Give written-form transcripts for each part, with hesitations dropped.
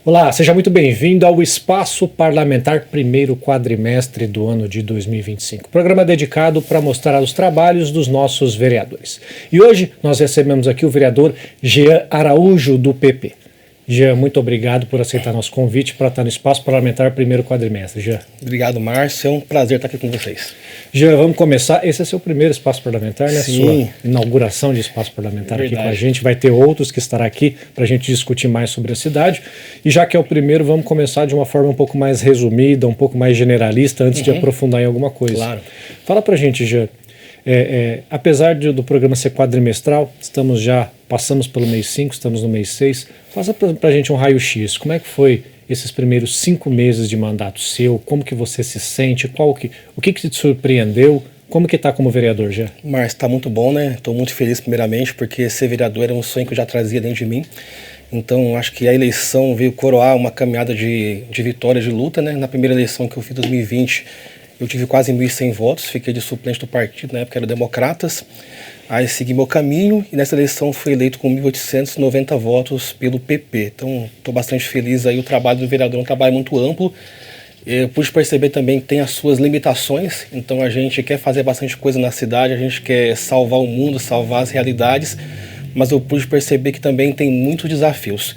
Olá, seja muito bem-vindo ao Espaço Parlamentar, primeiro quadrimestre do ano de 2025. Programa dedicado para mostrar os trabalhos dos nossos vereadores. E hoje nós recebemos aqui o vereador Jean Araújo, do PP. Jean, muito obrigado por aceitar nosso convite para estar no Espaço Parlamentar, primeiro quadrimestre. Jean. Obrigado, Márcio. É um prazer estar aqui com vocês. Jean, vamos começar. Esse é seu primeiro Espaço Parlamentar, né? Sim. Sua inauguração de Espaço Parlamentar aqui com a gente. Vai ter outros que estará aqui para a gente discutir mais sobre a cidade. E já que é o primeiro, vamos começar de uma forma um pouco mais resumida, um pouco mais generalista, antes de aprofundar em alguma coisa. Claro. Fala para a gente, Jean. Apesar do programa ser quadrimestral, passamos pelo mês 5, estamos no mês 6. Faça para a gente um raio-x. Como é que foi esses primeiros 5 meses de mandato seu? Como que você se sente? O que te surpreendeu? Como que está como vereador, já? Márcio, está muito bom, né? Estou muito feliz primeiramente, porque ser vereador era um sonho que eu já trazia dentro de mim. Então, acho que a eleição veio coroar uma caminhada de vitória, de luta, né? Na primeira eleição que eu fiz em 2020, eu tive quase 1.100 votos, fiquei de suplente do partido, na época era Democratas. Aí segui meu caminho e nessa eleição fui eleito com 1.890 votos pelo PP. Então, estou bastante feliz aí. O trabalho do vereador é um trabalho muito amplo. Eu pude perceber também que tem as suas limitações. Então, a gente quer fazer bastante coisa na cidade, a gente quer salvar o mundo, salvar as realidades. Mas eu pude perceber que também tem muitos desafios.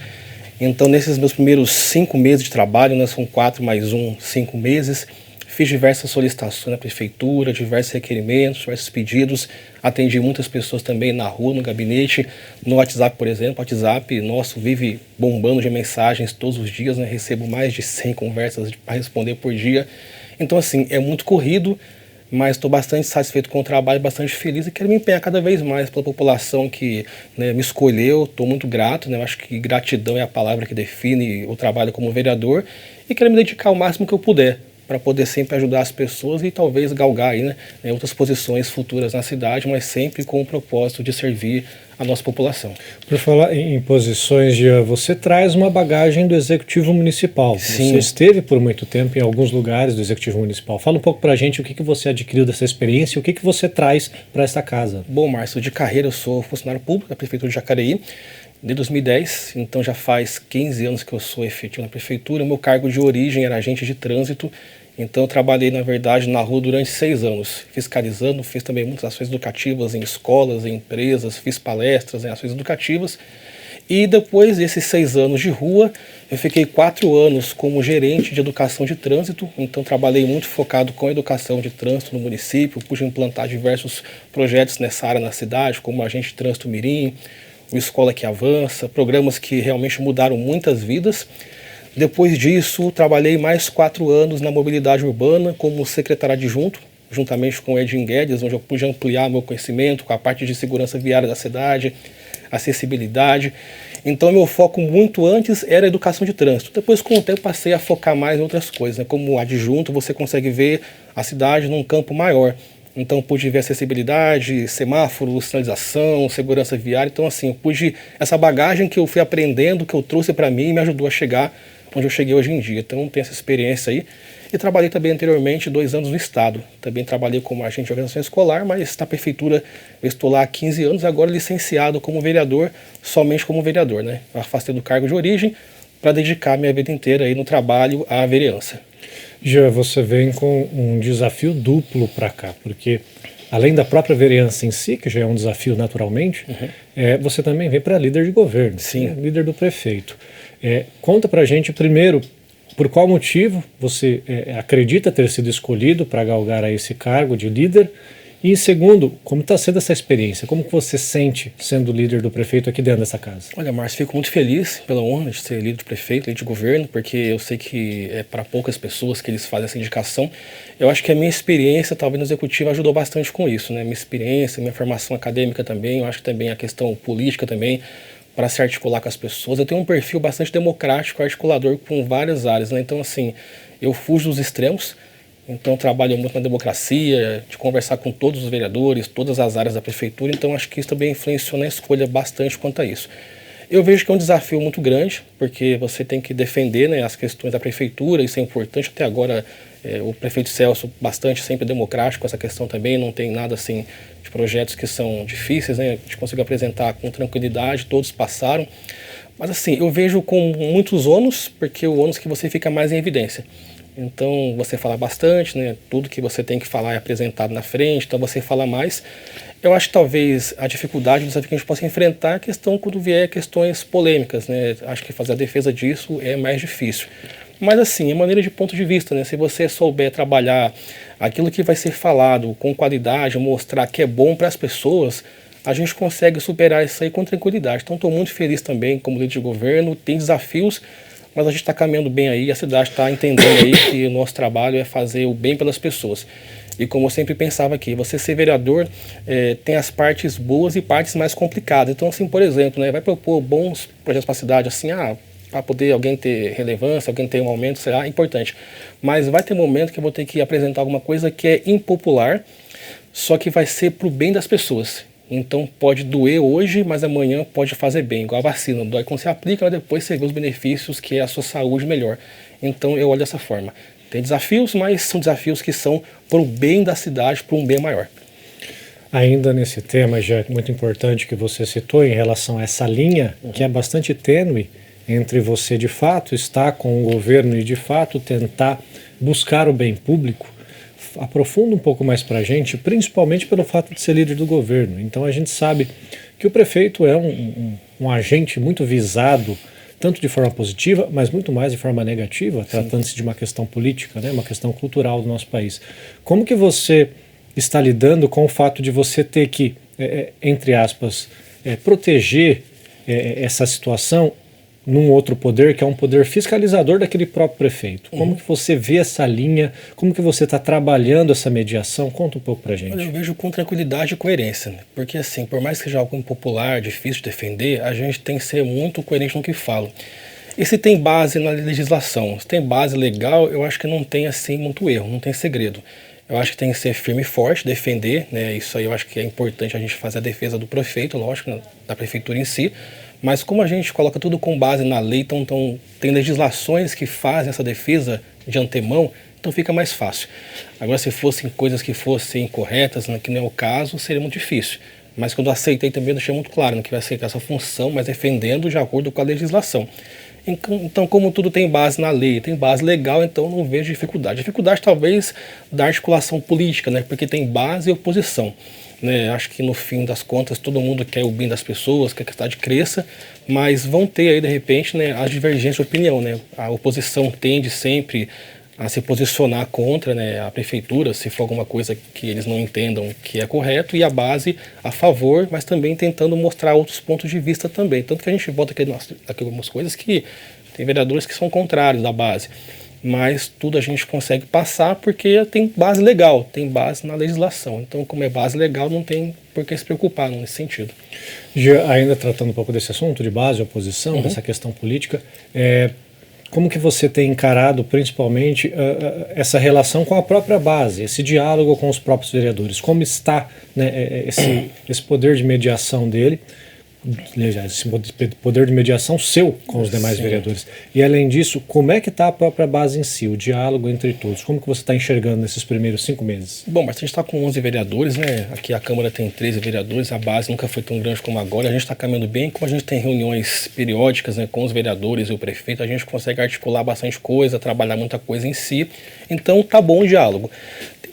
Então, nesses meus primeiros 5 meses de trabalho, né, são 4 mais 1, 5 meses, fiz diversas solicitações na prefeitura, diversos requerimentos, diversos pedidos, atendi muitas pessoas também na rua, no gabinete, no WhatsApp, por exemplo. O WhatsApp nosso vive bombando de mensagens todos os dias, né? Recebo mais de 100 conversas para responder por dia. Então, assim, é muito corrido, mas estou bastante satisfeito com o trabalho, bastante feliz e quero me empenhar cada vez mais pela população que, né, me escolheu. Estou muito grato, né? Eu acho que gratidão é a palavra que define o trabalho como vereador e quero me dedicar o máximo que eu puder para poder sempre ajudar as pessoas e talvez galgar aí, né, outras posições futuras na cidade, mas sempre com o propósito de servir a nossa população. Por falar em posições, Jean, você traz uma bagagem do Executivo Municipal. Sim. Você esteve por muito tempo em alguns lugares do Executivo Municipal. Fala um pouco para a gente o que você adquiriu dessa experiência e o que você traz para esta casa. Bom, Márcio, de carreira eu sou funcionário público da Prefeitura de Jacareí, de 2010, então já faz 15 anos que eu sou efetivo na Prefeitura. O meu cargo de origem era agente de trânsito. Então eu trabalhei, na verdade, na rua durante 6 anos, fiscalizando, fiz também muitas ações educativas em escolas, em empresas, fiz palestras em ações educativas. E depois desses 6 anos de rua, eu fiquei 4 anos como gerente de educação de trânsito. Então trabalhei muito focado com a educação de trânsito no município, pude implantar diversos projetos nessa área na cidade, como Agente de Trânsito Mirim, o Escola que Avança, programas que realmente mudaram muitas vidas. Depois disso, trabalhei mais 4 anos na mobilidade urbana como secretário adjunto, juntamente com o Edinho Guedes, onde eu pude ampliar meu conhecimento com a parte de segurança viária da cidade, acessibilidade. Então, meu foco muito antes era a educação de trânsito. Depois, com o tempo, passei a focar mais em outras coisas, né? Como adjunto, você consegue ver a cidade num campo maior. Então, pude ver acessibilidade, semáforo, sinalização, segurança viária. Então, assim, eu pude... Essa bagagem que eu fui aprendendo, que eu trouxe para mim, me ajudou a chegar onde eu cheguei hoje em dia. Então, tenho essa experiência aí. E trabalhei também anteriormente 2 anos no Estado. Também trabalhei como agente de organização escolar, mas na Prefeitura eu estou lá há 15 anos, agora licenciado como vereador, somente como vereador, né? Eu afastei do cargo de origem para dedicar minha vida inteira aí no trabalho à vereança. Já você vem com um desafio duplo para cá, porque além da própria vereança em si, que já é um desafio naturalmente, você também vem para líder de governo, Sim. Líder do prefeito. Conta para a gente primeiro por qual motivo você acredita ter sido escolhido para galgar a esse cargo de líder. E em segundo, como está sendo essa experiência? Como que você sente sendo líder do prefeito aqui dentro dessa casa? Olha, Márcio, fico muito feliz pela honra de ser líder de prefeito, líder de governo, porque eu sei que é para poucas pessoas que eles fazem essa indicação. Eu acho que a minha experiência, talvez no executivo, ajudou bastante com isso, né? Minha experiência, minha formação acadêmica também, eu acho que também a questão política também, para se articular com as pessoas. Eu tenho um perfil bastante democrático, articulador com várias áreas, né? Então, assim, eu fujo dos extremos. Então, trabalho muito na democracia, de conversar com todos os vereadores, todas as áreas da prefeitura. Então, acho que isso também influenciou na escolha bastante quanto a isso. Eu vejo que é um desafio muito grande, porque você tem que defender, né, as questões da prefeitura, isso é importante. Até agora O prefeito Celso, bastante sempre democrático com essa questão também, não tem nada assim de projetos que são difíceis, né? A gente conseguiu apresentar com tranquilidade, todos passaram. Mas assim, eu vejo com muitos ônus, porque o ônus que você fica mais em evidência. Então você fala bastante, né? Tudo que você tem que falar é apresentado na frente, então você fala mais. Eu acho que talvez a dificuldade, o desafio que a gente possa enfrentar é a questão quando vier questões polêmicas, né? Acho que fazer a defesa disso é mais difícil. Mas assim, é maneira de ponto de vista, né? Se você souber trabalhar aquilo que vai ser falado com qualidade, mostrar que é bom para as pessoas, a gente consegue superar isso aí com tranquilidade. Então estou muito feliz também como líder de governo, tem desafios, mas a gente está caminhando bem aí, a cidade está entendendo aí que o nosso trabalho é fazer o bem pelas pessoas. E como eu sempre pensava aqui, você ser vereador tem as partes boas e partes mais complicadas. Então assim, por exemplo, né, vai propor bons projetos para a cidade, assim, para poder alguém ter relevância, alguém ter um aumento, será importante. Mas vai ter momento que eu vou ter que apresentar alguma coisa que é impopular, só que vai ser para o bem das pessoas. Então pode doer hoje, mas amanhã pode fazer bem, igual a vacina. Dói quando você aplica, mas depois você vê os benefícios, que é a sua saúde melhor. Então eu olho dessa forma. Tem desafios, mas são desafios que são para o bem da cidade, para um bem maior. Ainda nesse tema, já é muito importante que você citou em relação a essa linha, que é bastante tênue, entre você de fato estar com o governo e de fato tentar buscar o bem público. Aprofunda um pouco mais para a gente, principalmente pelo fato de ser líder do governo. Então a gente sabe que o prefeito é um agente muito visado, tanto de forma positiva, mas muito mais de forma negativa, tratando-se de uma questão política, né, uma questão cultural do nosso país. Como que você está lidando com o fato de você ter que, entre aspas, proteger essa situação num outro poder, que é um poder fiscalizador daquele próprio prefeito? Como que você vê essa linha? Como que você está trabalhando essa mediação? Conta um pouco pra gente. Eu vejo com tranquilidade e coerência, né? Porque assim, por mais que seja algo impopular, difícil de defender, a gente tem que ser muito coerente no que fala. E se tem base na legislação, se tem base legal, eu acho que não tem assim muito erro, não tem segredo. Eu acho que tem que ser firme e forte, defender, né? Isso aí eu acho que é importante a gente fazer a defesa do prefeito, lógico, da prefeitura em si. Mas como a gente coloca tudo com base na lei, então tem legislações que fazem essa defesa de antemão, então fica mais fácil. Agora, se fossem coisas que fossem incorretas, né, que não é o caso, seria muito difícil. Mas quando eu aceitei também, eu deixei muito claro, né, que vai aceitar essa função, mas defendendo de acordo com a legislação. Então, como tudo tem base na lei, tem base legal, então não vejo dificuldade. Dificuldade talvez da articulação política, né, porque tem base e oposição. Né, acho que no fim das contas todo mundo quer o bem das pessoas, quer que a cidade cresça, mas vão ter aí de repente, né, as divergências de opinião, né? A oposição tende sempre a se posicionar contra, né, a prefeitura, se for alguma coisa que eles não entendam que é correto, e a base a favor, mas também tentando mostrar outros pontos de vista também. Tanto que a gente bota aqui algumas coisas que tem vereadores que são contrários da base. Mas tudo a gente consegue passar porque tem base legal, tem base na legislação. Então, como é base legal, não tem por que se preocupar nesse sentido. Já ainda tratando um pouco desse assunto de base, oposição, dessa questão política, como que você tem encarado principalmente essa relação com a própria base, esse diálogo com os próprios vereadores? Como está, né, esse poder de mediação dele? Esse poder de mediação seu com os demais vereadores. E além disso, como é que está a própria base em si, o diálogo entre todos? Como que você está enxergando nesses primeiros 5 meses? Bom, mas a gente está com 11 vereadores, né? Aqui a Câmara tem 13 vereadores, a base nunca foi tão grande como agora. A gente está caminhando bem, como a gente tem reuniões periódicas, né, com os vereadores e o prefeito, a gente consegue articular bastante coisa, trabalhar muita coisa em si. Então tá bom o diálogo.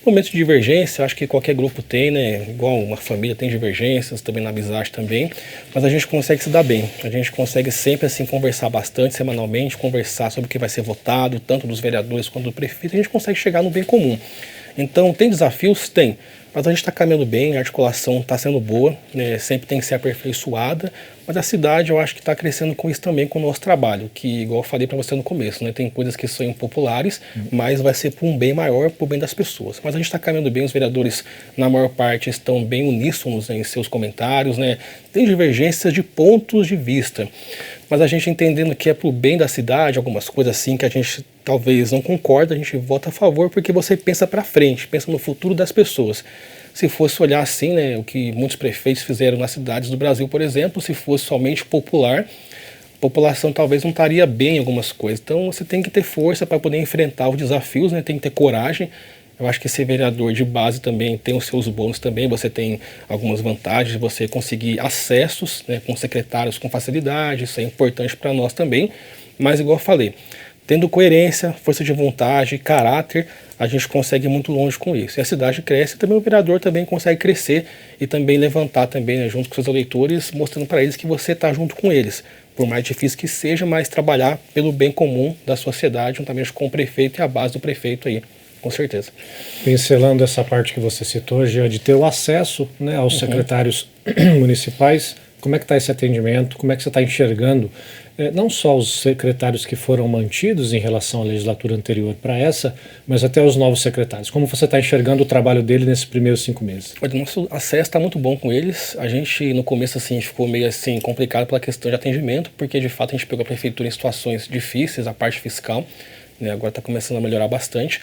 Momentos de divergência, acho que qualquer grupo tem, né? Igual uma família tem divergências, também na amizade também, mas a gente consegue se dar bem. A gente consegue sempre assim conversar bastante, semanalmente, conversar sobre o que vai ser votado, tanto dos vereadores quanto do prefeito, a gente consegue chegar no bem comum. Então, tem desafios? Tem. Mas a gente está caminhando bem, a articulação está sendo boa, né? Sempre tem que ser aperfeiçoada, mas a cidade eu acho que está crescendo com isso também, com o nosso trabalho, que igual eu falei para você no começo, né? Tem coisas que são impopulares, mas vai ser para um bem maior, para o bem das pessoas. Mas a gente está caminhando bem, os vereadores, na maior parte, estão bem uníssonos, né, em seus comentários, né? Tem divergências de pontos de vista, mas a gente entendendo que é para o bem da cidade, algumas coisas assim que a gente talvez não concorda, a gente vota a favor porque você pensa para frente, pensa no futuro das pessoas. Se fosse olhar assim, né, o que muitos prefeitos fizeram nas cidades do Brasil, por exemplo, se fosse somente popular, a população talvez não estaria bem em algumas coisas. Então você tem que ter força para poder enfrentar os desafios, né? Tem que ter coragem. Eu acho que ser vereador de base também tem os seus bônus também. Você tem algumas vantagens, você conseguir acessos, né, com secretários com facilidade, isso é importante para nós também. Mas igual eu falei, tendo coerência, força de vontade, caráter, a gente consegue ir muito longe com isso. E a cidade cresce e também o vereador também consegue crescer e também levantar também, né, junto com seus eleitores, mostrando para eles que você está junto com eles. Por mais difícil que seja, mas trabalhar pelo bem comum da sociedade, juntamente com o prefeito e a base do prefeito aí. Com certeza. Pincelando essa parte que você citou, Jean, de ter o acesso, né, aos secretários municipais, como é que está esse atendimento, como é que você está enxergando não só os secretários que foram mantidos em relação à legislatura anterior para essa, mas até os novos secretários. Como você está enxergando o trabalho dele nesses primeiros 5 meses? O nosso acesso está muito bom com eles. A gente, no começo, assim, ficou meio assim complicado pela questão de atendimento, porque de fato a gente pegou a prefeitura em situações difíceis, a parte fiscal, né, agora está começando a melhorar bastante.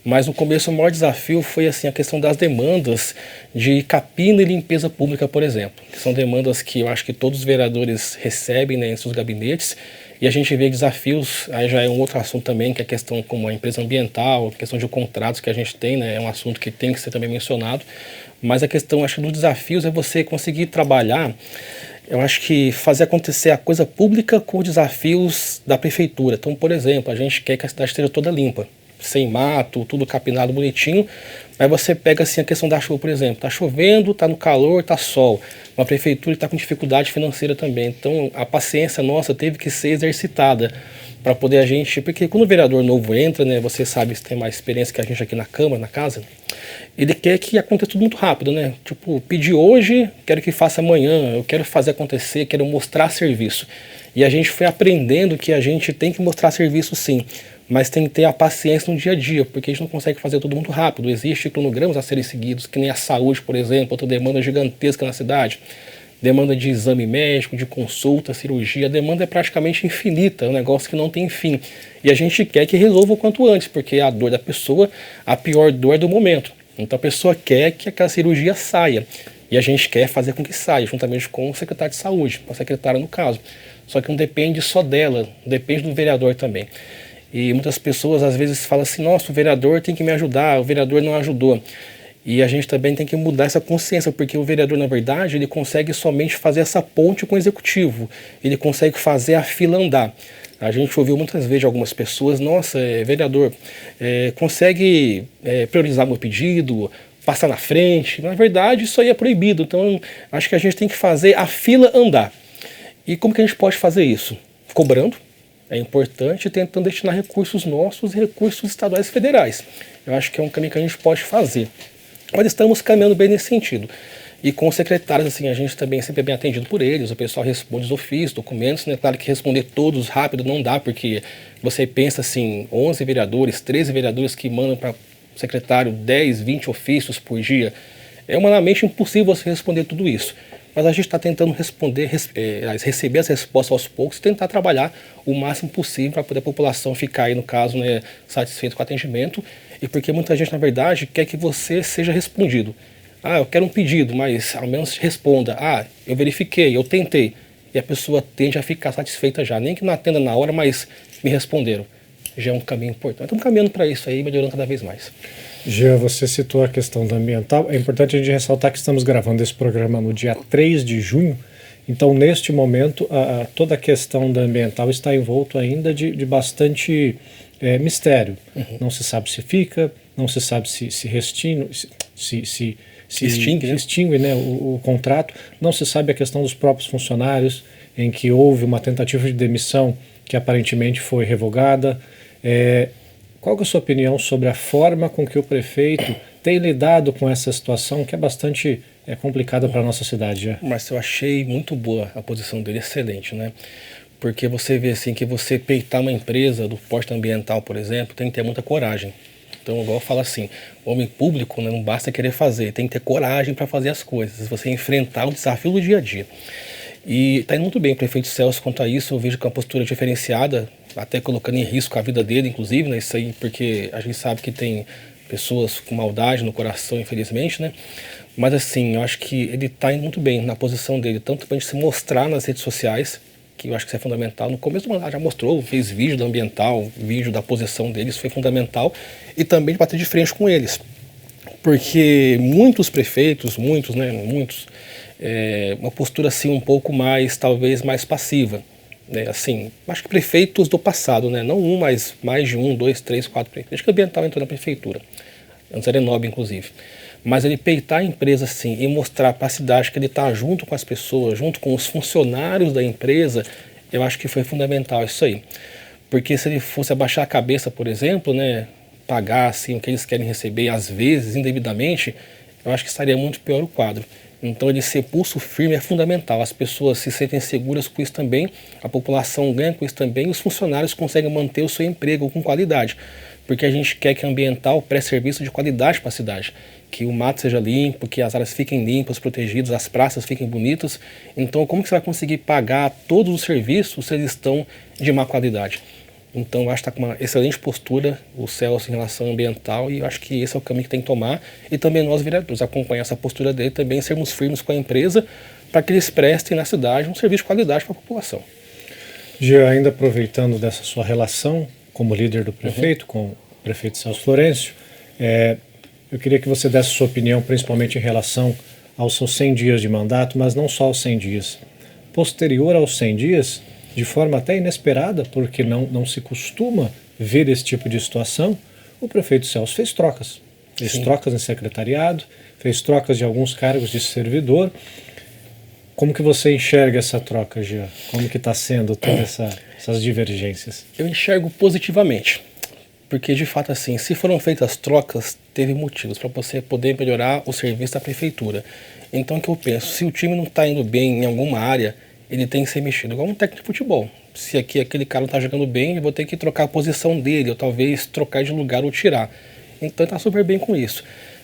Mas no começo o maior desafio foi assim, a questão das demandas de capina e limpeza pública, por exemplo. Que são demandas que eu acho que todos os vereadores recebem, né, em seus gabinetes. E a gente vê desafios, aí já é um outro assunto também, que é a questão como a empresa ambiental, a questão de contratos que a gente tem, né, é um assunto que tem que ser também mencionado. Mas a questão, acho que dos desafios é você conseguir trabalhar, eu acho que fazer acontecer a coisa pública com os desafios da prefeitura. Então, por exemplo, a gente quer que a cidade esteja toda limpa, sem mato, tudo capinado bonitinho, mas você pega assim a questão da chuva, por exemplo, tá chovendo, tá no calor, tá sol, uma prefeitura está com dificuldade financeira também, então a paciência nossa teve que ser exercitada para poder a gente, porque quando o vereador novo entra, né, você sabe, você tem mais experiência que a gente aqui na Câmara, na casa, ele quer que aconteça tudo muito rápido, né, tipo, pedir hoje, quero que faça amanhã, eu quero fazer acontecer, quero mostrar serviço, e a gente foi aprendendo que a gente tem que mostrar serviço sim, mas tem que ter a paciência no dia a dia, porque a gente não consegue fazer tudo muito rápido. Existem cronogramas a serem seguidos, que nem a saúde, por exemplo, outra demanda gigantesca na cidade. Demanda de exame médico, de consulta, cirurgia, a demanda é praticamente infinita, é um negócio que não tem fim. E a gente quer que resolva o quanto antes, porque a dor da pessoa, a pior dor é do momento. Então a pessoa quer que aquela cirurgia saia. E a gente quer fazer com que saia, juntamente com o secretário de saúde, a secretária no caso. Só que não depende só dela, depende do vereador também. E muitas pessoas às vezes falam assim, nossa, o vereador tem que me ajudar, o vereador não ajudou. E a gente também tem que mudar essa consciência, porque o vereador, na verdade, ele consegue somente fazer essa ponte com o executivo. Ele consegue fazer a fila andar. A gente ouviu muitas vezes de algumas pessoas, nossa, vereador, consegue priorizar meu pedido, passar na frente. Na verdade, isso aí é proibido. Então, acho que a gente tem que fazer a fila andar. E como que a gente pode fazer isso? Cobrando. É importante, tentando destinar recursos nossos e recursos estaduais e federais. Eu acho que é um caminho que a gente pode fazer. Mas estamos caminhando bem nesse sentido. E com os secretários, assim, a gente também sempre é bem atendido por eles, o pessoal responde os ofícios, documentos, né? Claro que responder todos rápido não dá, porque você pensa assim, 11 vereadores, 13 vereadores que mandam para o secretário 10, 20 ofícios por dia. É humanamente impossível você responder tudo isso. Mas a gente está tentando receber as respostas aos poucos e tentar trabalhar o máximo possível para poder a população ficar aí, no caso, né, satisfeita com o atendimento. E porque muita gente, na verdade, quer que você seja respondido. Ah, eu quero um pedido, mas ao menos responda. Ah, eu verifiquei, eu tentei. E a pessoa tende a ficar satisfeita já. Nem que não atenda na hora, mas me responderam. Já é um caminho importante. Estamos caminhando para isso aí, melhorando cada vez mais. Jean, você citou a questão da ambiental. É importante a gente ressaltar que estamos gravando esse programa no dia 3 de junho. Então, neste momento, toda a questão da ambiental está envolto ainda de bastante mistério. Uhum. Não se sabe se fica, não se sabe se extingue, né, o contrato. Não se sabe a questão dos próprios funcionários, em que houve uma tentativa de demissão que aparentemente foi revogada. Qual que é a sua opinião sobre a forma com que o prefeito tem lidado com essa situação que é bastante complicada para a nossa cidade? Já? Mas eu achei muito boa a posição dele, excelente, né? Porque você vê assim que você peitar uma empresa do porte ambiental, por exemplo, tem que ter muita coragem. Então, igual eu falo assim, homem público, né, não basta querer fazer, tem que ter coragem para fazer as coisas, você enfrentar o desafio do dia a dia. E está indo muito bem o prefeito Celso quanto a isso, eu vejo que é uma postura diferenciada, até colocando em risco a vida dele, inclusive, né, isso aí, porque a gente sabe que tem pessoas com maldade no coração, infelizmente, né, mas assim, eu acho que ele está indo muito bem na posição dele, tanto para a gente se mostrar nas redes sociais, que eu acho que isso é fundamental. No começo do mandato já mostrou, fez vídeo do ambiental, vídeo da posição deles, foi fundamental. E também de bater de frente com eles. Porque muitos prefeitos, muitos, uma postura assim um pouco mais, talvez mais passiva. Né? Assim, acho que prefeitos do passado, né? Não um, mas mais de 1, 2, 3, 4 prefeitos. Acho que o ambiental entrou na prefeitura, antes era Enob, inclusive. Mas ele peitar a empresa assim e mostrar para a cidade que ele está junto com as pessoas, junto com os funcionários da empresa, eu acho que foi fundamental isso aí. Porque se ele fosse abaixar a cabeça, por exemplo, né, pagar assim, o que eles querem receber, às vezes, indevidamente, eu acho que estaria muito pior o quadro. Então ele ser pulso firme é fundamental. As pessoas se sentem seguras com isso também, a população ganha com isso também e os funcionários conseguem manter o seu emprego com qualidade. Porque a gente quer que o ambiental preste serviço de qualidade para a cidade. Que o mato seja limpo, que as áreas fiquem limpas, protegidas, as praças fiquem bonitas. Então como que você vai conseguir pagar todos os serviços se eles estão de má qualidade? Então eu acho que está com uma excelente postura o Celso em relação ao ambiental e eu acho que esse é o caminho que tem que tomar. E também nós, vereadores, acompanhar essa postura dele também, sermos firmes com a empresa para que eles prestem na cidade um serviço de qualidade para a população. Já ainda aproveitando dessa sua relação como líder do prefeito, com o prefeito Celso Florencio, eu queria que você desse sua opinião, principalmente em relação aos seus 100 dias de mandato, mas não só aos 100 dias. Posterior aos 100 dias, de forma até inesperada, porque não se costuma ver esse tipo de situação, o prefeito Celso fez trocas. Fez trocas em secretariado, fez trocas de alguns cargos de servidor. Como que você enxerga essa troca, Jean? Como que está sendo todas essas divergências? Eu enxergo positivamente, porque de fato assim, se foram feitas trocas, teve motivos para você poder melhorar o serviço da prefeitura. Então o que eu penso, se o time não está indo bem em alguma área, ele tem que ser mexido, igual um técnico de futebol. Se aqui aquele cara não está jogando bem, eu vou ter que trocar a posição dele, ou talvez trocar de lugar ou tirar. Então ele está super bem com isso.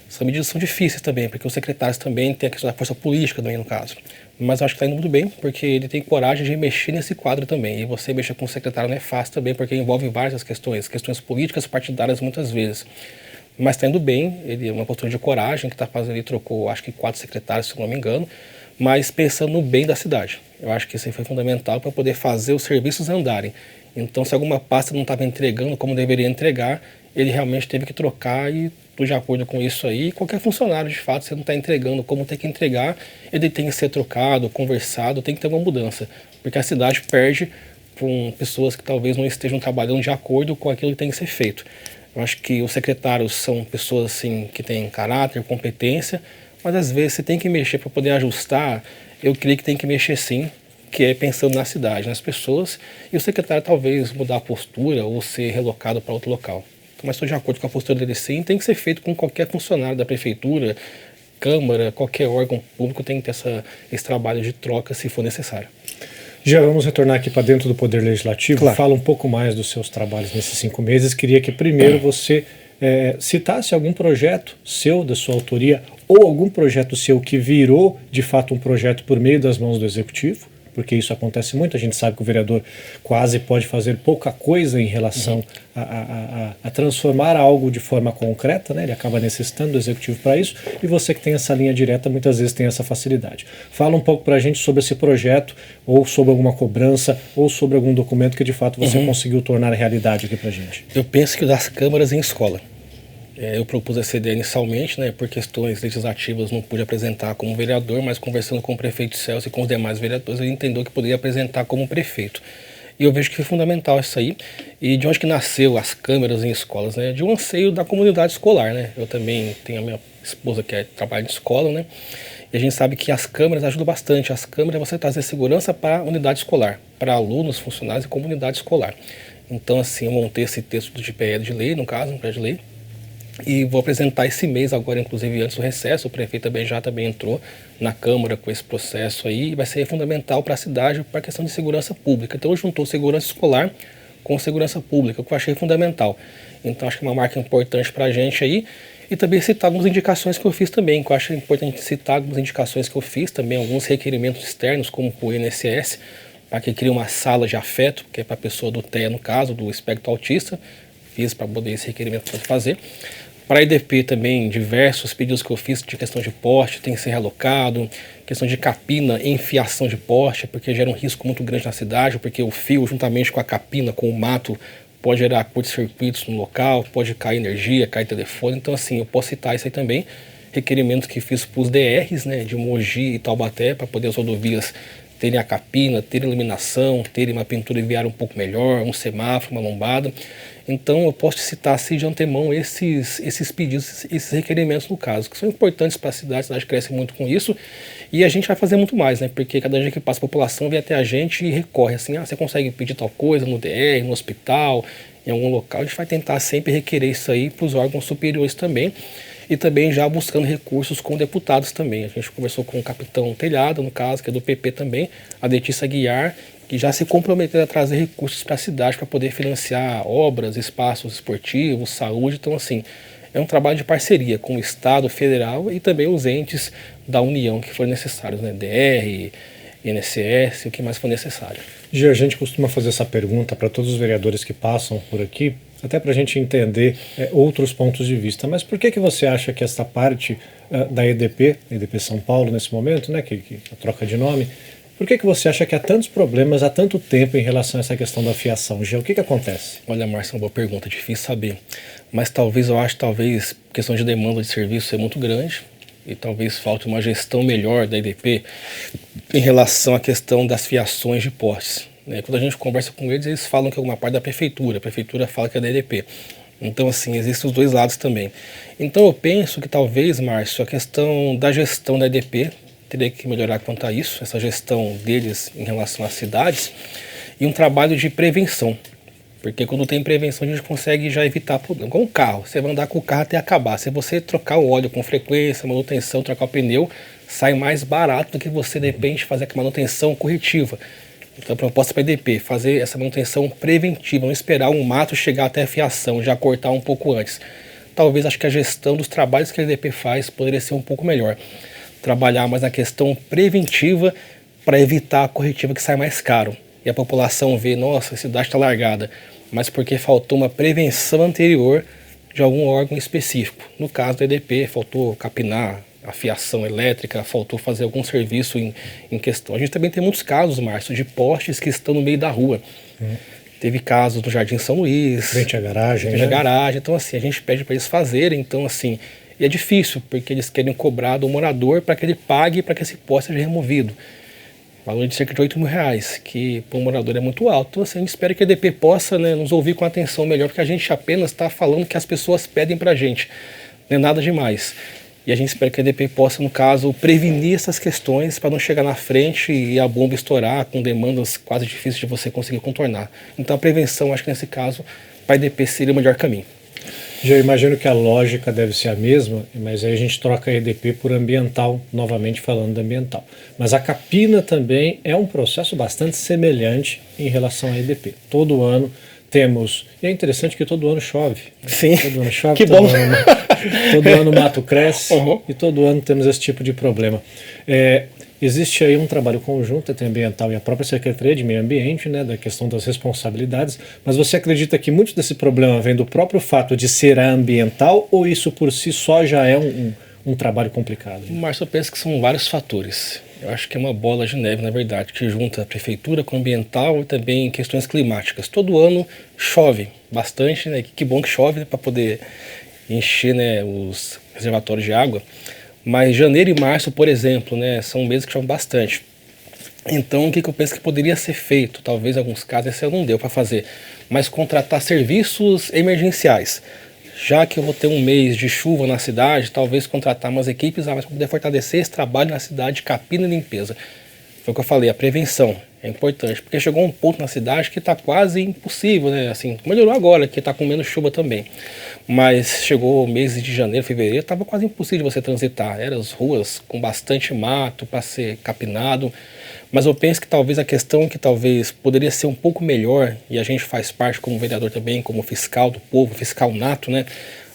Essas medidas são difíceis também, porque os secretários também têm a questão da força política também no caso. Mas eu acho que está indo muito bem, porque ele tem coragem de mexer nesse quadro também. E você mexer com o secretário não é fácil também, porque envolve várias questões políticas, partidárias muitas vezes. Mas está indo bem, ele é uma postura de coragem que está fazendo, ele trocou acho que 4 secretários, se não me engano, mas pensando no bem da cidade. Eu acho que isso aí foi fundamental para poder fazer os serviços andarem. Então, se alguma pasta não estava entregando como deveria entregar, ele realmente teve que trocar e estou de acordo com isso aí. Qualquer funcionário, de fato, se não está entregando como tem que entregar, ele tem que ser trocado, conversado, tem que ter uma mudança. Porque a cidade perde com pessoas que talvez não estejam trabalhando de acordo com aquilo que tem que ser feito. Eu acho que os secretários são pessoas assim, que têm caráter, competência, mas às vezes você tem que mexer para poder ajustar. Eu creio que tem que mexer sim, que é pensando na cidade, nas pessoas, e o secretário talvez mudar a postura ou ser relocado para outro local. Mas estou de acordo com a postura dele sim, tem que ser feito com qualquer funcionário da prefeitura, Câmara, qualquer órgão público tem que ter esse trabalho de troca se for necessário. Já vamos retornar aqui para dentro do Poder Legislativo. Claro. Fala um pouco mais dos seus trabalhos nesses 5 meses. Queria que primeiro você citasse algum projeto seu, da sua autoria, ou algum projeto seu que virou de fato um projeto por meio das mãos do Executivo, porque isso acontece muito. A gente sabe que o vereador quase pode fazer pouca coisa em relação a transformar algo de forma concreta, né? Ele acaba necessitando do Executivo para isso, e você que tem essa linha direta muitas vezes tem essa facilidade. Fala um pouco para a gente sobre esse projeto, ou sobre alguma cobrança, ou sobre algum documento que de fato você conseguiu tornar realidade aqui para a gente. Eu penso que o das câmaras em escola. Eu propus essa ideia inicialmente, né, por questões legislativas não pude apresentar como vereador, mas conversando com o prefeito Celso e com os demais vereadores, ele entendeu que poderia apresentar como prefeito. E eu vejo que foi fundamental isso aí. E de onde que nasceu as câmeras em escolas, né? De um anseio da comunidade escolar, né? Eu também tenho a minha esposa que trabalha de escola, né? E a gente sabe que as câmeras ajudam bastante. As câmeras você trazer segurança para a unidade escolar, para alunos, funcionários e comunidade escolar. Então, assim, eu montei esse texto de PL de lei, no caso, um projeto de lei, e vou apresentar esse mês agora, inclusive antes do recesso. O prefeito também entrou na Câmara com esse processo aí, e vai ser fundamental para a cidade, para a questão de segurança pública. Então juntou segurança escolar com segurança pública, o que eu achei fundamental. Então acho que é uma marca importante para a gente aí. E também citar algumas indicações que eu fiz também, que eu acho importante citar algumas indicações que eu fiz também, alguns requerimentos externos, como o INSS, para que crie uma sala de afeto, que é para a pessoa do TEA, no caso, do espectro autista. Fiz para poder esse requerimento fazer. Para a EDP também, diversos pedidos que eu fiz de questão de poste tem que ser realocado, questão de capina em fiação de poste, porque gera um risco muito grande na cidade, porque o fio, juntamente com a capina, com o mato, pode gerar curtos-circuitos no local, pode cair energia, cair telefone. Então, assim, eu posso citar isso aí também. Requerimentos que fiz para os DRs, né, de Mogi e Taubaté, para poder as rodovias terem a capina, terem iluminação, terem uma pintura viária um pouco melhor, um semáforo, uma lombada. Então, eu posso citar assim de antemão esses pedidos, esses requerimentos no caso, que são importantes para a cidade cresce muito com isso, e a gente vai fazer muito mais, né? Porque cada dia que passa a população vem até a gente e recorre assim, você consegue pedir tal coisa no DR, no hospital, em algum local, a gente vai tentar sempre requerer isso aí para os órgãos superiores também, e também já buscando recursos com deputados também. A gente conversou com o capitão Telhado, no caso, que é do PP também, a Letícia Guiar, que já se comprometeram a trazer recursos para a cidade para poder financiar obras, espaços esportivos, saúde. Então, assim, é um trabalho de parceria com o Estado federal e também os entes da União que forem necessários, né? DR, INSS, o que mais for necessário. Gia, a gente costuma fazer essa pergunta para todos os vereadores que passam por aqui, até para a gente entender outros pontos de vista. Mas por que você acha que esta parte da EDP São Paulo nesse momento, né, que a troca de nome, por que você acha que há tantos problemas há tanto tempo em relação a essa questão da fiação? Gia, o que acontece? Olha, Márcio, é uma boa pergunta, difícil saber. Mas talvez, eu acho, talvez, questão de demanda de serviço é muito grande e talvez falte uma gestão melhor da EDP em relação à questão das fiações de postes. Quando a gente conversa com eles, eles falam que é uma parte da prefeitura, a prefeitura fala que é da EDP. Então, assim, existem os dois lados também. Então, eu penso que talvez, Márcio, a questão da gestão da EDP teria que melhorar quanto a isso, essa gestão deles em relação às cidades, e um trabalho de prevenção. Porque quando tem prevenção, a gente consegue já evitar problema. Com o carro, você vai andar com o carro até acabar. Se você trocar o óleo com frequência, manutenção, trocar o pneu, sai mais barato do que você, de repente, fazer a manutenção corretiva. Então, a proposta para a EDP, fazer essa manutenção preventiva, não esperar um mato chegar até a fiação, já cortar um pouco antes. Talvez, acho que a gestão dos trabalhos que a EDP faz poderia ser um pouco melhor. Trabalhar mais na questão preventiva para evitar a corretiva que sai mais caro. E a população vê, nossa, a cidade está largada, mas porque faltou uma prevenção anterior de algum órgão específico. No caso da EDP, faltou capinar a fiação elétrica, faltou fazer algum serviço em questão. A gente também tem muitos casos, Márcio, de postes que estão no meio da rua. Teve casos no Jardim São Luís. Frente à garagem, frente à garagem. Então, assim, a gente pede para eles fazerem. Então, assim, e é difícil, porque eles querem cobrar do morador para que ele pague para que esse poste seja removido. Valor de cerca de R$8.000, que para o morador é muito alto. Então, assim, a gente espera que a EDP possa, né, nos ouvir com atenção melhor, porque a gente apenas está falando que as pessoas pedem para a gente. Não é nada demais. E a gente espera que a EDP possa, no caso, prevenir essas questões para não chegar na frente e a bomba estourar com demandas quase difíceis de você conseguir contornar. Então a prevenção, acho que nesse caso, para a EDP seria o melhor caminho. Já imagino que a lógica deve ser a mesma, mas aí a gente troca a EDP por ambiental, novamente falando da ambiental. Mas a capina também é um processo bastante semelhante em relação à EDP. Todo ano temos, e é interessante que todo ano chove. Sim, todo ano chove, que todo bom. Todo ano o mato cresce e todo ano temos esse tipo de problema. Existe aí um trabalho conjunto entre a ambiental e a própria Secretaria de Meio Ambiente, né, da questão das responsabilidades, mas você acredita que muito desse problema vem do próprio fato de ser a ambiental ou isso por si só já é um trabalho complicado? Márcio, eu penso que são vários fatores. Eu acho que é uma bola de neve, na verdade, que junta a prefeitura com o ambiental e também questões climáticas. Todo ano chove bastante, né? Que bom que chove, né, para poder encher, né, os reservatórios de água. Mas janeiro e março, por exemplo, né, são meses que chovem bastante. Então, o que eu penso que poderia ser feito? Talvez em alguns casos esse não deu para fazer, mas contratar serviços emergenciais. Já que eu vou ter um mês de chuva na cidade, talvez contratar umas equipes para poder fortalecer esse trabalho na cidade de capina e limpeza. Foi o que eu falei, a prevenção é importante, porque chegou um ponto na cidade que está quase impossível, né? Assim, melhorou agora, que está com menos chuva também. Mas chegou o mês de janeiro, fevereiro, estava quase impossível você transitar. Eram as ruas com bastante mato para ser capinado. Mas eu penso que talvez a questão que talvez poderia ser um pouco melhor, e a gente faz parte como vereador também, como fiscal do povo, fiscal nato, né?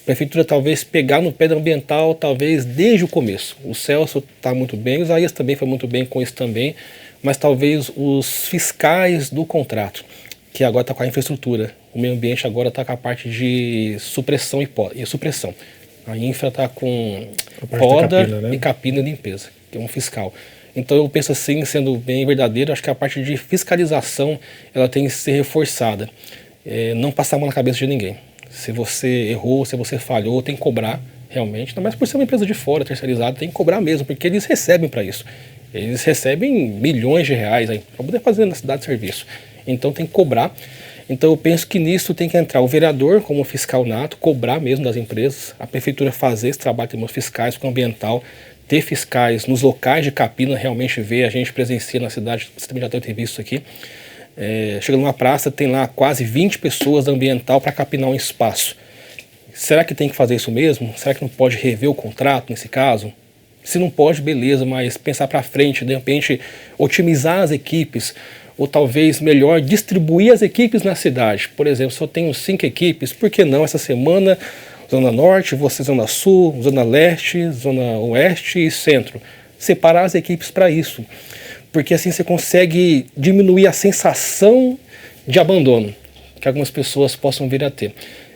A prefeitura talvez pegar no pé do ambiental, talvez desde o começo. O Celso está muito bem, o Isaías também foi muito bem com isso também, mas talvez os fiscais do contrato, que agora está com a infraestrutura, o meio ambiente agora está com a parte de supressão e supressão. A infra está com A parte da poda capina, né? e capina e limpeza, que é um fiscal. Então eu penso assim, sendo bem verdadeiro, acho que a parte de fiscalização ela tem que ser reforçada. Não passar a mão na cabeça de ninguém. Se você errou, se você falhou, tem que cobrar realmente. Ainda mais por ser uma empresa de fora, terceirizada, tem que cobrar mesmo, porque eles recebem para isso. Eles recebem milhões de reais para poder fazer na cidade de serviço. Então tem que cobrar. Então eu penso que nisso tem que entrar o vereador como fiscal nato, cobrar mesmo das empresas, a prefeitura fazer esse trabalho de fiscais com o ambiental, ter fiscais nos locais de capina, realmente ver, a gente presencia na cidade, você também já deve ter visto isso aqui. Chega numa praça, tem lá quase 20 pessoas da ambiental para capinar um espaço. Será que tem que fazer isso mesmo? Será que não pode rever o contrato nesse caso? Se não pode, beleza, mas pensar para frente, de repente otimizar as equipes, ou talvez melhor distribuir as equipes na cidade. Por exemplo, se eu tenho 5 equipes, por que não essa semana Zona Norte, você Zona Sul, Zona Leste, Zona Oeste e Centro? Separar as equipes para isso, porque assim você consegue diminuir a sensação de abandono que algumas pessoas possam vir a ter.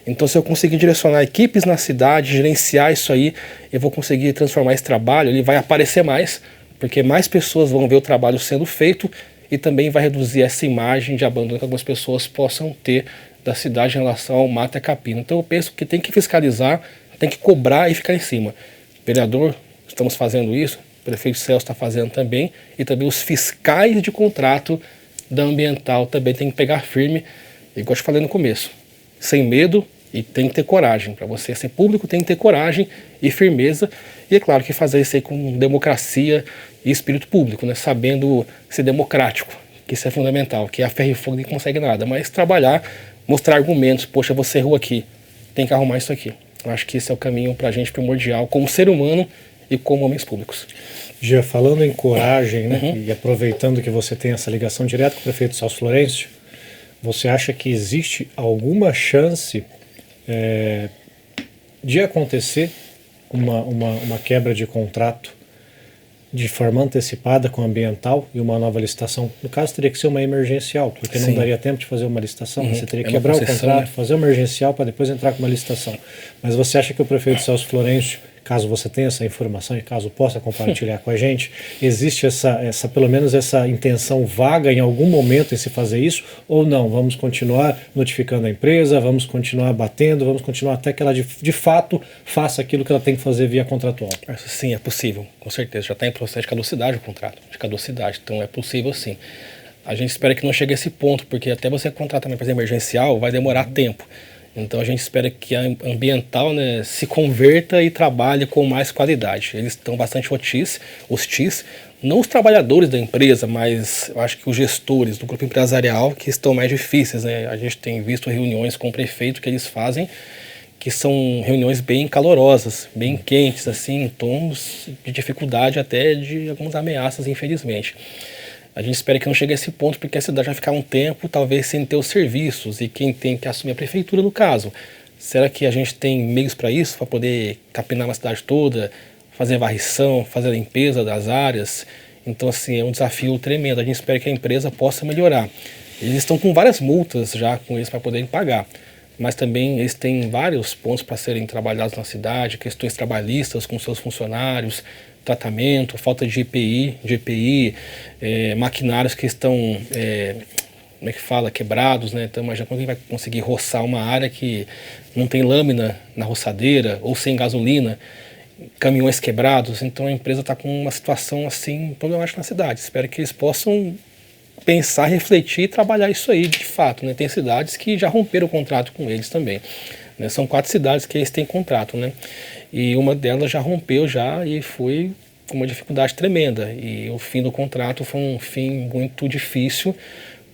Então, se eu conseguir direcionar equipes na cidade, gerenciar isso aí, eu vou conseguir transformar esse trabalho, ele vai aparecer mais, porque mais pessoas vão ver o trabalho sendo feito e também vai reduzir essa imagem de abandono que algumas pessoas possam ter da cidade em relação ao mato e a capina. Então, eu penso que tem que fiscalizar, tem que cobrar e ficar em cima. Vereador, estamos fazendo isso, o prefeito Celso está fazendo também, e também os fiscais de contrato da ambiental também tem que pegar firme, igual eu te falei no começo, sem medo, e tem que ter coragem. Para você ser público tem que ter coragem e firmeza, e é claro que fazer isso aí com democracia e espírito público, né? Sabendo ser democrático, que isso é fundamental, que a ferro e fogo nem consegue nada, mas trabalhar, mostrar argumentos, poxa, você errou aqui, tem que arrumar isso aqui. Eu acho que esse é o caminho para a gente primordial como ser humano e como homens públicos. Já falando em coragem, né, e aproveitando que você tem essa ligação direta com o prefeito Celso Florencio, você acha que existe alguma chance de acontecer uma quebra de contrato de forma antecipada com a ambiental e uma nova licitação? No caso, teria que ser uma emergencial, porque não daria tempo de fazer uma licitação. Você teria que quebrar o contrato, fazer uma emergencial para depois entrar com uma licitação. Mas você acha que o prefeito Celso Florencio, caso você tenha essa informação e caso possa compartilhar com a gente, existe pelo menos essa intenção vaga em algum momento em se fazer isso, ou não? Vamos continuar notificando a empresa, vamos continuar batendo, vamos continuar até que ela de fato faça aquilo que ela tem que fazer via contratual? Sim, é possível, com certeza. Já está em processo de caducidade o contrato, então é possível sim. A gente espera que não chegue a esse ponto, porque até você contratar uma empresa emergencial vai demorar tempo. Então a gente espera que a ambiental, né, se converta e trabalhe com mais qualidade. Eles estão bastante hostis, não os trabalhadores da empresa, mas eu acho que os gestores do grupo empresarial que estão mais difíceis, né? A gente tem visto reuniões com o prefeito que eles fazem, que são reuniões bem calorosas, bem quentes, assim, em tons de dificuldade, até de algumas ameaças, infelizmente. A gente espera que não chegue a esse ponto, porque a cidade vai ficar um tempo, talvez, sem ter os serviços, e quem tem que assumir a prefeitura, no caso. Será que a gente tem meios para isso, para poder capinar uma cidade toda, fazer varrição, fazer a limpeza das áreas? Então, assim, é um desafio tremendo. A gente espera que a empresa possa melhorar. Eles estão com várias multas já com eles para poderem pagar, mas também eles têm vários pontos para serem trabalhados na cidade, questões trabalhistas com seus funcionários, tratamento, falta de EPI, maquinários que estão, como é que fala, quebrados, né? Então imagina como é que vai conseguir roçar uma área que não tem lâmina na roçadeira ou sem gasolina, caminhões quebrados. Então a empresa está com uma situação assim problemática na cidade. Espero que eles possam pensar, refletir e trabalhar isso aí de fato, né? Tem cidades que já romperam o contrato com eles também, né? São 4 cidades que eles têm contrato, né? E uma delas já rompeu e foi com uma dificuldade tremenda. E o fim do contrato foi um fim muito difícil,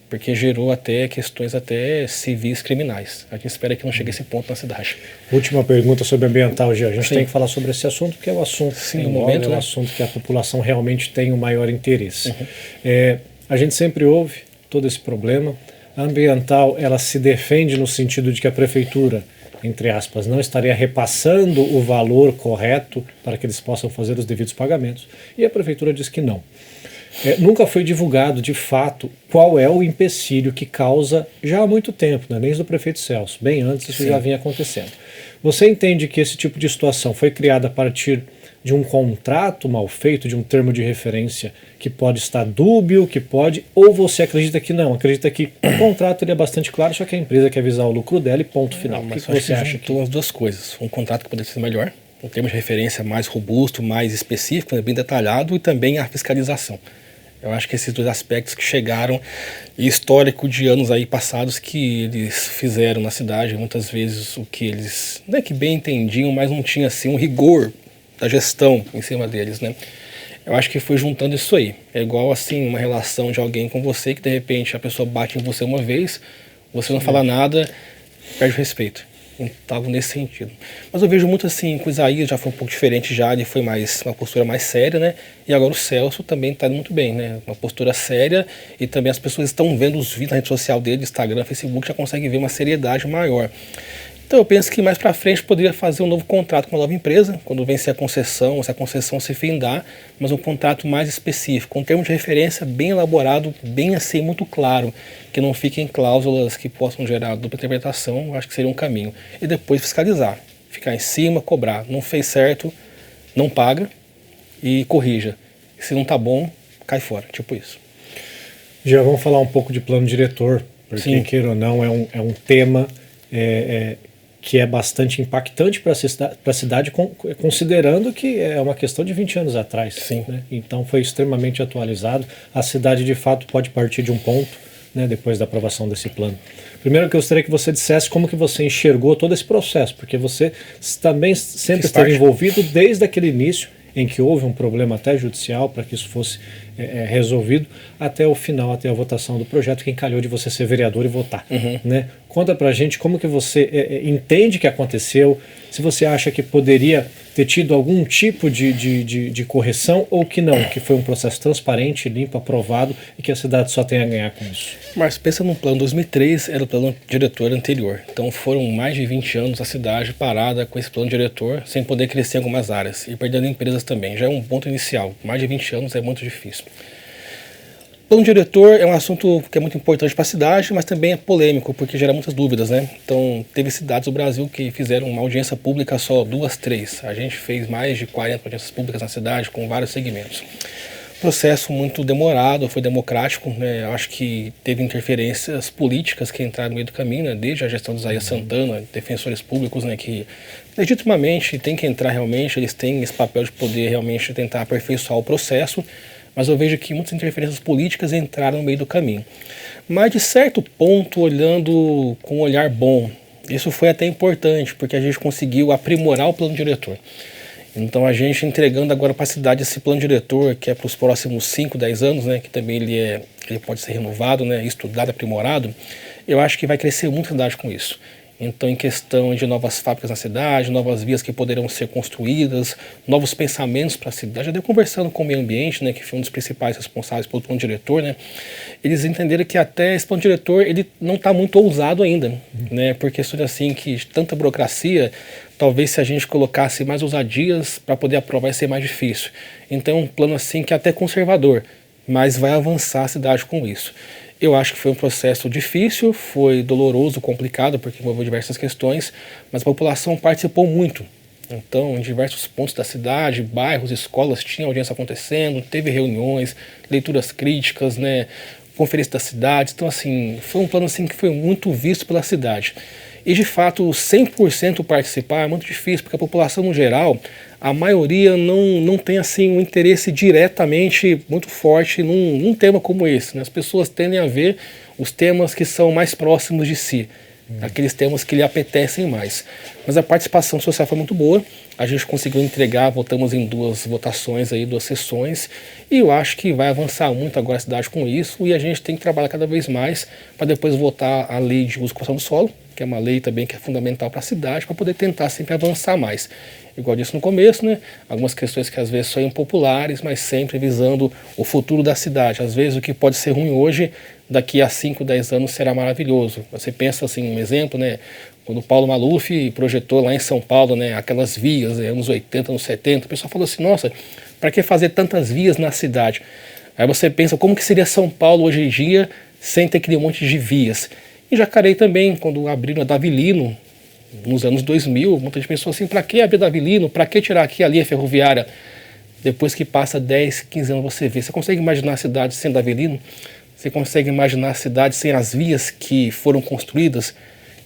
porque gerou até questões até civis criminais. A gente espera que não chegue a esse ponto na cidade. Última pergunta sobre ambiental, Gia. A gente tem que falar sobre esse assunto, porque é o assunto do momento, é o assunto que a população realmente tem o maior interesse. A gente sempre ouve todo esse problema. A ambiental, ela se defende no sentido de que a prefeitura, entre aspas, não estaria repassando o valor correto para que eles possam fazer os devidos pagamentos. E a prefeitura diz que não. Nunca foi divulgado, de fato, qual é o empecilho que causa já há muito tempo, né? Desde o prefeito Celso, bem antes isso já vinha acontecendo. Você entende que esse tipo de situação foi criada a partir de um contrato mal feito, de um termo de referência que pode estar dúbio, ou você acredita que não? Acredita que o contrato ele é bastante claro, só que a empresa quer visar o lucro dela e ponto final. Mas o que você acha que as duas coisas. Um contrato que poderia ser melhor, um termo de referência mais robusto, mais específico, né, bem detalhado, e também a fiscalização. Eu acho que esses dois aspectos que chegaram, e histórico de anos aí passados que eles fizeram na cidade, muitas vezes o que eles, não é que bem entendiam, mas não tinha assim um rigor da gestão em cima deles, né? Eu acho que foi juntando isso aí. É igual assim uma relação de alguém com você que de repente a pessoa bate em você uma vez, você não fala nada, perde o respeito. Estava nesse sentido. Mas eu vejo muito assim, com o Isaías já foi um pouco diferente já, ele foi mais uma postura mais séria, né? E agora o Celso também está muito bem, né? Uma postura séria e também as pessoas estão vendo os vídeos na rede social dele, Instagram, Facebook, já conseguem ver uma seriedade maior. Então eu penso que mais para frente poderia fazer um novo contrato com uma nova empresa, quando vencer a concessão, se a concessão se findar, mas um contrato mais específico, um termo de referência bem elaborado, bem assim, muito claro, que não fiquem cláusulas que possam gerar dupla interpretação, eu acho que seria um caminho. E depois fiscalizar, ficar em cima, cobrar. Não fez certo, não paga e corrija. Se não tá bom, cai fora, tipo isso. Já vamos falar um pouco de plano diretor, porque Sim. queira ou não, é um tema que é bastante impactante para a cidade, considerando que é uma questão de 20 anos atrás. Sim. Né? Então foi extremamente atualizado. A cidade, de fato, pode partir de um ponto, né, depois da aprovação desse plano. Primeiro, eu gostaria que você dissesse como que você enxergou todo esse processo, porque você também sempre esteve envolvido desde aquele início, em que houve um problema até judicial para que isso fosse resolvido, até o final, até a votação do projeto, que encalhou de você ser vereador e votar. Né? Conta pra gente como que você entende que aconteceu, se você acha que poderia ter tido algum tipo de correção ou que não, que foi um processo transparente, limpo, aprovado e que a cidade só tem a ganhar com isso. Mas pensa no plano 2003, era o plano diretor anterior. Então foram mais de 20 anos a cidade parada com esse plano diretor, sem poder crescer em algumas áreas e perdendo empresas também. Já é um ponto inicial. Mais de 20 anos é muito difícil. Plano diretor é um assunto que é muito importante para a cidade, mas também é polêmico, porque gera muitas dúvidas, né? Então, teve cidades do Brasil que fizeram uma audiência pública só 2, 3. A gente fez mais de 40 audiências públicas na cidade, com vários segmentos. Processo muito demorado, foi democrático, né? Eu acho que teve interferências políticas que entraram no meio do caminho, né? Desde a gestão do Isaías Santana, defensores públicos, né? Que legitimamente tem que entrar realmente, eles têm esse papel de poder realmente tentar aperfeiçoar o processo, mas eu vejo que muitas interferências políticas entraram no meio do caminho. Mas de certo ponto, olhando com um olhar bom, isso foi até importante, porque a gente conseguiu aprimorar o plano diretor. Então a gente entregando agora para a cidade esse plano diretor, que é para os próximos 5, 10 anos, né, que também ele pode ser renovado, né, estudado, aprimorado, eu acho que vai crescer muito a cidade com isso. Então, em questão de novas fábricas na cidade, novas vias que poderão ser construídas, novos pensamentos para a cidade. Já deu conversando com o meio ambiente, né, que foi um dos principais responsáveis pelo plano diretor, né, eles entenderam que até esse plano diretor ele não está muito ousado ainda, né, por questões assim que tanta burocracia, talvez se a gente colocasse mais ousadias para poder aprovar ia ser mais difícil. Então, é um plano assim que é até conservador, mas vai avançar a cidade com isso. Eu acho que foi um processo difícil, foi doloroso, complicado, porque envolveu diversas questões, mas a população participou muito. Então, em diversos pontos da cidade, bairros, escolas, tinha audiência acontecendo, teve reuniões, leituras críticas, né, conferência da cidade. Então, assim, foi um plano assim, que foi muito visto pela cidade. E, de fato, 100% participar é muito difícil, porque a população, no geral, a maioria não tem assim um interesse diretamente muito forte num tema como esse, né? As pessoas tendem a ver os temas que são mais próximos de si, aqueles temas que lhe apetecem mais. Mas a participação social foi muito boa, a gente conseguiu entregar, votamos em 2 votações, aí, 2 sessões, e eu acho que vai avançar muito agora a cidade com isso, e a gente tem que trabalhar cada vez mais para depois votar a lei de uso e ocupação do solo, que é uma lei também que é fundamental para a cidade, para poder tentar sempre avançar mais. Igual eu disse no começo, né? Algumas questões que às vezes são impopulares, mas sempre visando o futuro da cidade. Às vezes o que pode ser ruim hoje, daqui a 5, 10 anos será maravilhoso. Você pensa assim, um exemplo, né? Quando o Paulo Maluf projetou lá em São Paulo, né, aquelas vias, anos 80, anos 70, o pessoal falou assim, nossa, para que fazer tantas vias na cidade? Aí você pensa, como que seria São Paulo hoje em dia sem ter aquele monte de vias? Em Jacareí também, quando abriram a Davilino, nos anos 2000, muita gente pensou assim, para que abrir da Avelino, para que tirar aqui a linha ferroviária? Depois que passa 10, 15 anos você vê. Você consegue imaginar a cidade sem da Avelino? Você consegue imaginar a cidade sem as vias que foram construídas?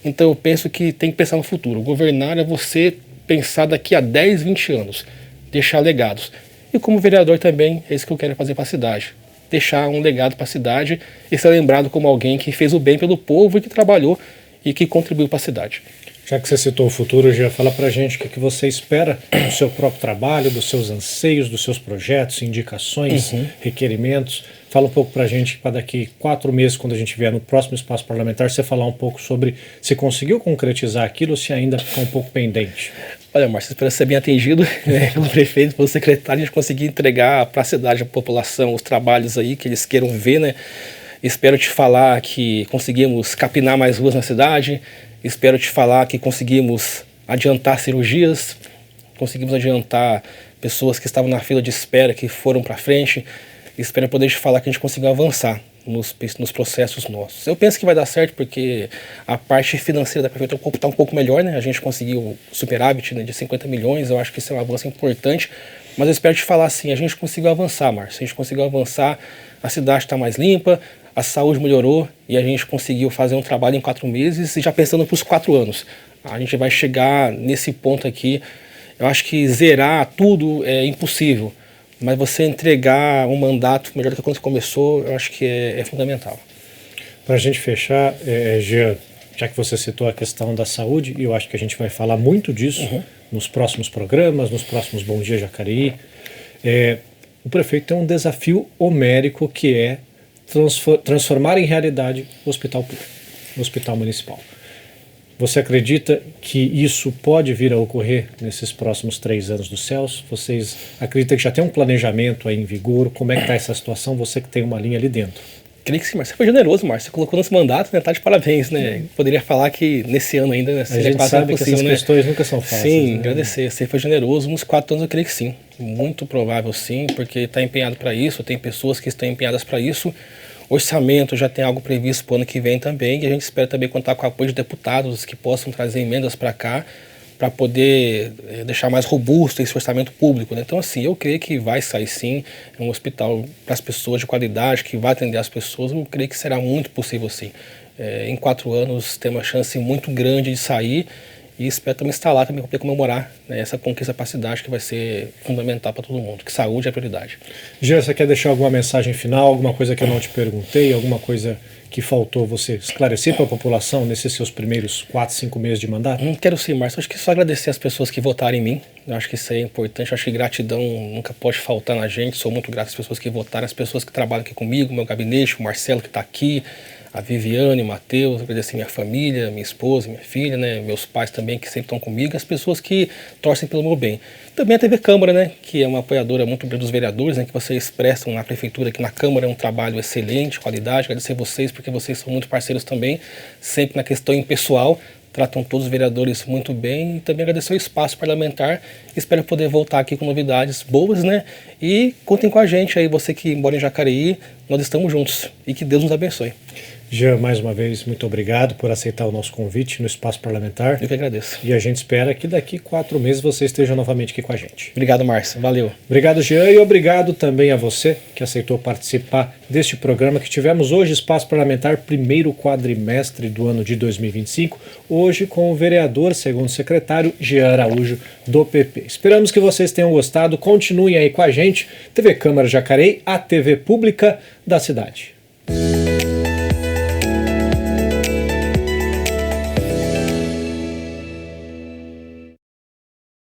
Então eu penso que tem que pensar no futuro. Governar é você pensar daqui a 10, 20 anos, deixar legados. E como vereador também, é isso que eu quero fazer para a cidade. Deixar um legado para a cidade e ser lembrado como alguém que fez o bem pelo povo e que trabalhou e que contribuiu para a cidade. Já que você citou o futuro, já fala pra gente o que você espera do seu próprio trabalho, dos seus anseios, dos seus projetos, indicações, requerimentos. Fala um pouco pra gente para daqui 4 meses, quando a gente vier no próximo espaço parlamentar, você falar um pouco sobre se conseguiu concretizar aquilo ou se ainda ficou um pouco pendente. Olha, Márcio, espero ser bem atendido pelo prefeito, pelo secretário, a gente conseguir entregar para a cidade, a população, os trabalhos aí que eles queiram ver, né? Espero te falar que conseguimos capinar mais ruas na cidade. Espero te falar que conseguimos adiantar cirurgias, conseguimos adiantar pessoas que estavam na fila de espera, que foram para frente. Espero poder te falar que a gente conseguiu avançar nos processos nossos. Eu penso que vai dar certo porque a parte financeira da prefeitura está um pouco melhor, né? A gente conseguiu superávit, né, de 50 milhões, eu acho que isso é um avanço importante. Mas eu espero te falar assim, a gente conseguiu avançar, Márcio. A gente conseguiu avançar, a cidade está mais limpa, a saúde melhorou e a gente conseguiu fazer um trabalho em 4 meses e já pensando para os 4 anos. A gente vai chegar nesse ponto aqui. Eu acho que zerar tudo é impossível, mas você entregar um mandato melhor do que quando você começou, eu acho que é fundamental. Para a gente fechar, Jean, já que você citou a questão da saúde, e eu acho que a gente vai falar muito disso nos próximos programas, nos próximos Bom Dia Jacareí, o prefeito tem um desafio homérico que é transformar em realidade o hospital público, o hospital municipal. Você acredita que isso pode vir a ocorrer nesses próximos 3 anos do Celso? Vocês acreditam que já tem um planejamento aí em vigor? Como é que está essa situação? Você que tem uma linha ali dentro. Creio que sim, Márcio. Você foi generoso, Márcio. Você colocou nesse mandato, né? Tá de parabéns, né? Poderia falar que nesse ano ainda, né? A gente sabe que essas questões nunca são fáceis. Sim, agradecer. Você foi generoso. Nos 4 anos eu creio que sim. Muito provável sim, porque está empenhado para isso, tem pessoas que estão empenhadas para isso. Orçamento já tem algo previsto para o ano que vem também, e a gente espera também contar com o apoio de deputados que possam trazer emendas para cá, para poder deixar mais robusto esse orçamento público, né? Então, assim, eu creio que vai sair sim um hospital para as pessoas de qualidade, que vai atender as pessoas, eu creio que será muito possível sim. Em 4 anos tem uma chance muito grande de sair, e espero também estar lá também para comemorar, né, essa conquista para a cidade que vai ser fundamental para todo mundo, que saúde é a prioridade. Jean, você quer deixar alguma mensagem final, alguma coisa que eu não te perguntei, alguma coisa que faltou você esclarecer para a população nesses seus primeiros 4, 5 meses de mandato? Quero sim, Márcio. Acho que só agradecer as pessoas que votaram em mim. Eu acho que isso é importante. Eu acho que gratidão nunca pode faltar na gente. Sou muito grato às pessoas que votaram, às pessoas que trabalham aqui comigo, meu gabinete, o Marcelo que está aqui, a Viviane, o Matheus, agradecer minha família, minha esposa, minha filha, né, meus pais também que sempre estão comigo, as pessoas que torcem pelo meu bem. Também a TV Câmara, né, que é uma apoiadora muito grande dos vereadores, né, que vocês prestam na prefeitura, aqui na Câmara, é um trabalho excelente, qualidade. Agradecer vocês, porque vocês são muito parceiros também, sempre na questão impessoal, tratam todos os vereadores muito bem, e também agradecer o espaço parlamentar. Espero poder voltar aqui com novidades boas, né, e contem com a gente aí, você que mora em Jacareí, nós estamos juntos, e que Deus nos abençoe. Jean, mais uma vez, muito obrigado por aceitar o nosso convite no Espaço Parlamentar. Eu que agradeço. E a gente espera que daqui 4 meses você esteja novamente aqui com a gente. Obrigado, Márcio. Valeu. Obrigado, Jean, e obrigado também a você que aceitou participar deste programa que tivemos hoje, Espaço Parlamentar, primeiro quadrimestre do ano de 2025, hoje com o vereador, segundo secretário, Jean Araújo, do PP. Esperamos que vocês tenham gostado, continuem aí com a gente, TV Câmara Jacareí, a TV pública da cidade.